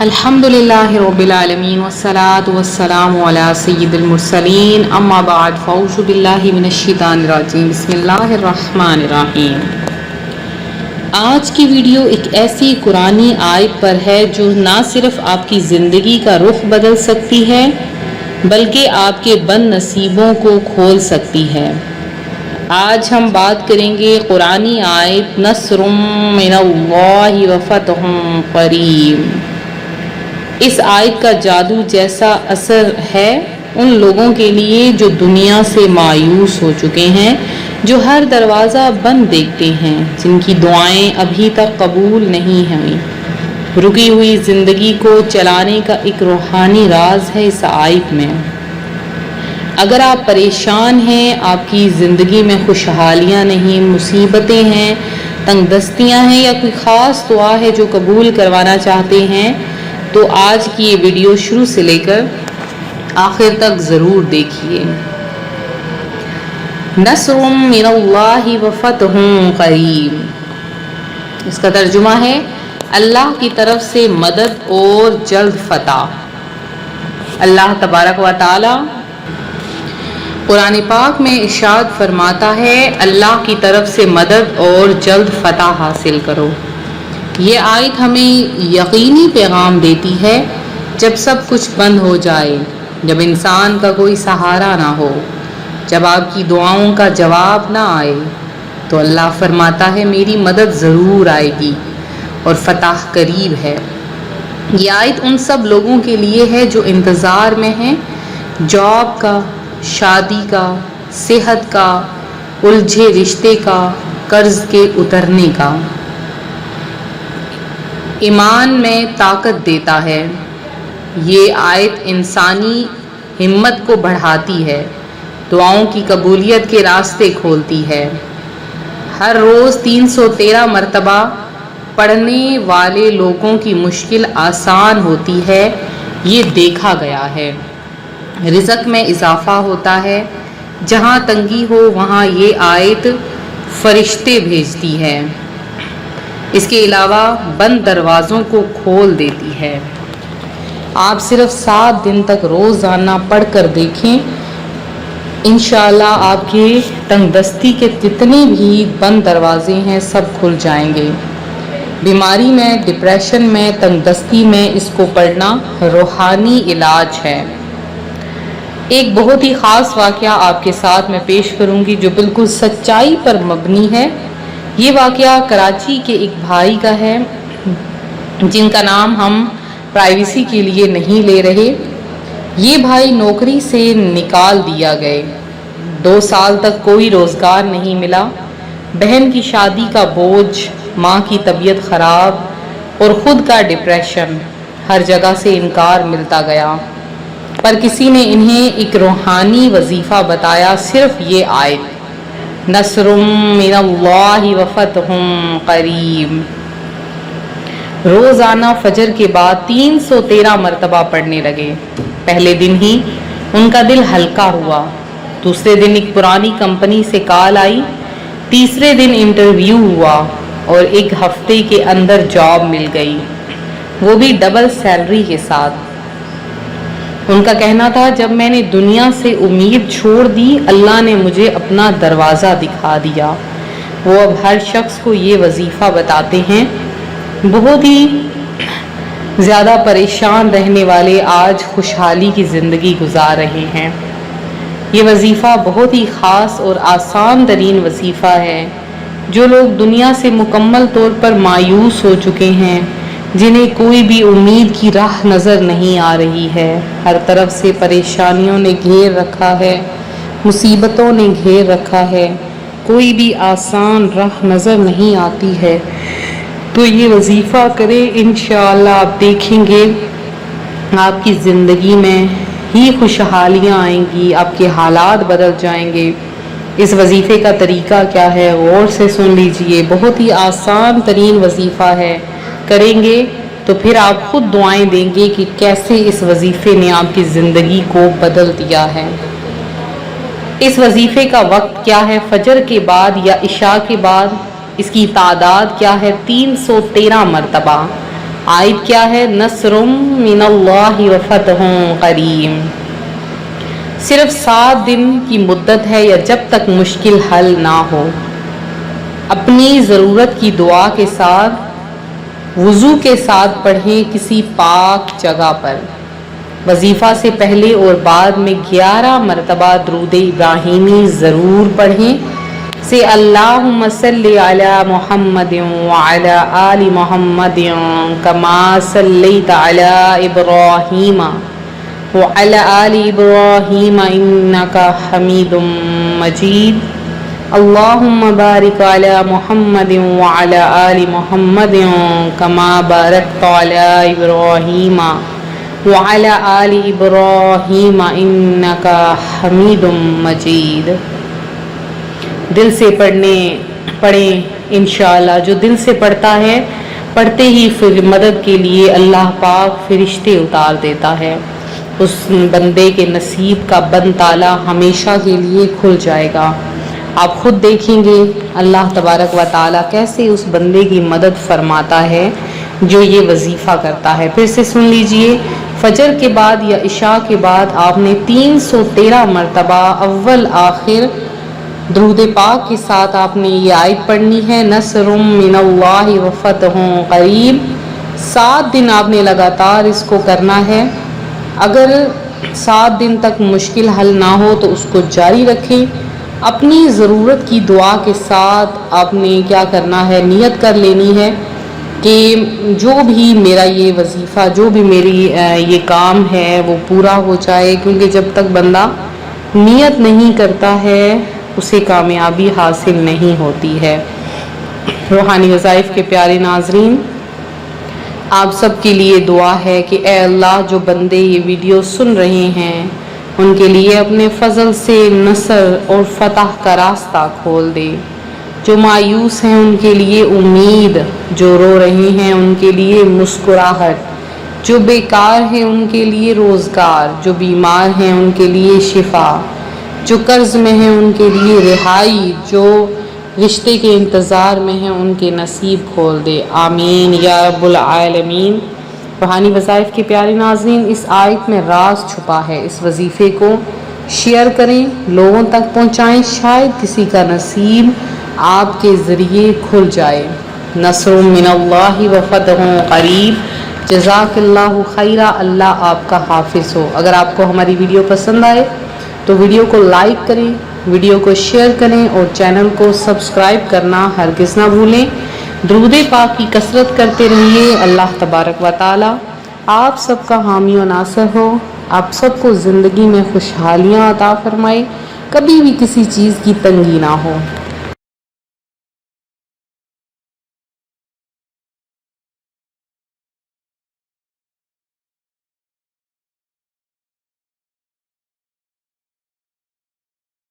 الحمدللہ رب العالمین والصلاة والسلام علی سید المرسلین اما بعد فاعوذ باللہ من الشیطان الرجیم بسم اللہ الرحمن الرحیم۔ آج کی ویڈیو ایک ایسی قرآنی آیت پر ہے جو نہ صرف آپ کی زندگی کا رخ بدل سکتی ہے بلکہ آپ کے بد نصیبوں کو کھول سکتی ہے۔ آج ہم بات کریں گے قرآنی آیت نصر من اللہ وفتح قریب۔ اس آیت کا جادو جیسا اثر ہے ان لوگوں کے لیے جو دنیا سے مایوس ہو چکے ہیں، جو ہر دروازہ بند دیکھتے ہیں، جن کی دعائیں ابھی تک قبول نہیں ہوئیں۔ رکی ہوئی زندگی کو چلانے کا ایک روحانی راز ہے اس آیت میں۔ اگر آپ پریشان ہیں، آپ کی زندگی میں خوشحالیاں نہیں، مصیبتیں ہیں، تنگ دستیاں ہیں یا کوئی خاص دعا ہے جو قبول کروانا چاہتے ہیں، تو آج کی یہ ویڈیو شروع سے لے کر آخر تک ضرور دیکھیے۔ نصر من اللہ وفتح قریب، اس کا ترجمہ ہے اللہ کی طرف سے مدد اور جلد فتح۔ اللہ تبارک و تعالی قرآن پاک میں ارشاد فرماتا ہے، اللہ کی طرف سے مدد اور جلد فتح حاصل کرو۔ یہ آیت ہمیں یقینی پیغام دیتی ہے جب سب کچھ بند ہو جائے، جب انسان کا کوئی سہارا نہ ہو، جب آپ کی دعاؤں کا جواب نہ آئے، تو اللہ فرماتا ہے میری مدد ضرور آئے گی اور فتح قریب ہے۔ یہ آیت ان سب لوگوں کے لیے ہے جو انتظار میں ہیں، جاب کا، شادی کا، صحت کا، الجھے رشتے کا، قرض کے اترنے کا۔ ایمان میں طاقت دیتا ہے۔ یہ آیت انسانی ہمت کو بڑھاتی ہے، دعاؤں کی قبولیت کے راستے کھولتی ہے۔ ہر روز 313 مرتبہ پڑھنے والے لوگوں کی مشکل آسان ہوتی ہے، یہ دیکھا گیا ہے۔ رزق میں اضافہ ہوتا ہے، جہاں تنگی ہو وہاں یہ آیت فرشتے بھیجتی ہے۔ اس کے علاوہ بند دروازوں کو کھول دیتی ہے۔ آپ صرف 7 دن تک روزانہ پڑھ کر دیکھیں، انشاءاللہ آپ کے تنگ دستی کے جتنے بھی بند دروازے ہیں سب کھل جائیں گے۔ بیماری میں، ڈپریشن میں، تنگ دستی میں اس کو پڑھنا روحانی علاج ہے۔ ایک بہت ہی خاص واقعہ آپ کے ساتھ میں پیش کروں گی جو بالکل سچائی پر مبنی ہے۔ یہ واقعہ کراچی کے ایک بھائی کا ہے جن کا نام ہم پرائیویسی کے لیے نہیں لے رہے۔ یہ بھائی نوکری سے نکال دیا گئے، 2 سال تک کوئی روزگار نہیں ملا، بہن کی شادی کا بوجھ، ماں کی طبیعت خراب اور خود کا ڈپریشن، ہر جگہ سے انکار ملتا گیا۔ پر کسی نے انہیں ایک روحانی وظیفہ بتایا، صرف یہ آیت نصر من اللہ وفتح قریب۔ روزانہ فجر کے بعد 313 مرتبہ پڑھنے لگے۔ پہلے دن ہی ان کا دل ہلکا ہوا، دوسرے دن ایک پرانی کمپنی سے کال آئی، تیسرے دن انٹرویو ہوا اور 1 ہفتے کے اندر جاب مل گئی، وہ بھی ڈبل سیلری کے ساتھ۔ ان کا کہنا تھا جب میں نے دنیا سے امید چھوڑ دی، اللہ نے مجھے اپنا دروازہ دکھا دیا۔ وہ اب ہر شخص کو یہ وظیفہ بتاتے ہیں۔ بہت ہی زیادہ پریشان رہنے والے آج خوشحالی کی زندگی گزار رہے ہیں۔ یہ وظیفہ بہت ہی خاص اور آسان ترین وظیفہ ہے۔ جو لوگ دنیا سے مکمل طور پر مایوس ہو چکے ہیں، جنہیں کوئی بھی امید کی راہ نظر نہیں آ رہی ہے، ہر طرف سے پریشانیوں نے گھیر رکھا ہے، مصیبتوں نے گھیر رکھا ہے، کوئی بھی آسان راہ نظر نہیں آتی ہے، تو یہ وظیفہ کریں، انشاءاللہ آپ دیکھیں گے آپ کی زندگی میں ہی خوشحالیاں آئیں گی، آپ کے حالات بدل جائیں گے۔ اس وظیفے کا طریقہ کیا ہے غور سے سن لیجئے، بہت ہی آسان ترین وظیفہ ہے، کریں گے تو پھر آپ خود دعائیں دیں گے کہ کیسے اس وظیفے نے آپ کی زندگی کو بدل دیا ہے۔ اس وظیفے کا وقت کیا ہے؟ فجر کے بعد یا عشاء کے بعد۔ اس کی تعداد کیا ہے؟ 313 مرتبہ۔ آیت کیا ہے؟ نصرم من اللہ و فتح قریب۔ صرف 7 دن کی مدت ہے یا جب تک مشکل حل نہ ہو۔ اپنی ضرورت کی دعا کے ساتھ وضو کے ساتھ پڑھیں کسی پاک جگہ پر۔ وظیفہ سے پہلے اور بعد میں 11 مرتبہ درود ابراہیمی ضرور پڑھیں سے اللہم صلی علی محمد وعلی آل محمد کما صلیت علی ابراہیم وعلی آل ابراہیم انکا حمید مجید۔ اللہم بارک علی محمد وعلی آل محمد کما بارکت علی ابراہیم وعلی آل ابراہیم انکا حمید مجید۔ دل سے پڑھیں انشاءاللہ۔ جو دل سے پڑھتا ہے پڑھتے ہی پھر مدد کے لیے اللہ پاک فرشتے اتار دیتا ہے، اس بندے کے نصیب کا بند تالا ہمیشہ کے لیے کھل جائے گا۔ آپ خود دیکھیں گے اللہ تبارک و تعالیٰ کیسے اس بندے کی مدد فرماتا ہے جو یہ وظیفہ کرتا ہے۔ پھر سے سن لیجئے، فجر کے بعد یا عشاء کے بعد آپ نے 313 مرتبہ اول آخر درود پاک کے ساتھ آپ نے یہ آیت پڑھنی ہے، نصر من اللہ و فتح قریب۔ 7 دن آپ نے لگاتار اس کو کرنا ہے۔ اگر 7 دن تک مشکل حل نہ ہو تو اس کو جاری رکھیں۔ اپنی ضرورت کی دعا کے ساتھ آپ نے کیا کرنا ہے، نیت کر لینی ہے کہ جو بھی میرا یہ وظیفہ، جو بھی میری یہ کام ہے وہ پورا ہو جائے، کیونکہ جب تک بندہ نیت نہیں کرتا ہے اسے کامیابی حاصل نہیں ہوتی ہے۔ روحانی وظائف کے پیارے ناظرین، آپ سب کے لیے دعا ہے کہ اے اللہ جو بندے یہ ویڈیو سن رہے ہیں ان کے لیے اپنے فضل سے نصر اور فتح کا راستہ کھول دے۔ جو مایوس ہیں ان کے لیے امید، جو رو رہے ہیں ان کے لیے مسکراہٹ، جو بیکار ہیں ان کے لیے روزگار، جو بیمار ہیں ان کے لیے شفا، جو قرض میں ہیں ان کے لیے رہائی، جو رشتے کے انتظار میں ہیں ان کے نصیب کھول دے، آمین یا رب العالمین۔ روحانی وظائف کے پیارے ناظرین، اس آیت میں راز چھپا ہے، اس وظیفے کو شیئر کریں، لوگوں تک پہنچائیں، شاید کسی کا نصیب آپ کے ذریعے کھل جائے۔ نصر من اللہ و فتح قریب۔ جزاک اللہ خیرہ، اللہ آپ کا حافظ ہو۔ اگر آپ کو ہماری ویڈیو پسند آئے تو ویڈیو کو لائک کریں، ویڈیو کو شیئر کریں اور چینل کو سبسکرائب کرنا ہرگز نہ بھولیں۔ درود پاک کی کثرت کرتے رہیے۔ اللہ تبارک و تعالی آپ سب کا حامی و ناصر ہو، آپ سب کو زندگی میں خوشحالیاں عطا فرمائے، کبھی بھی کسی چیز کی تنگی نہ ہو۔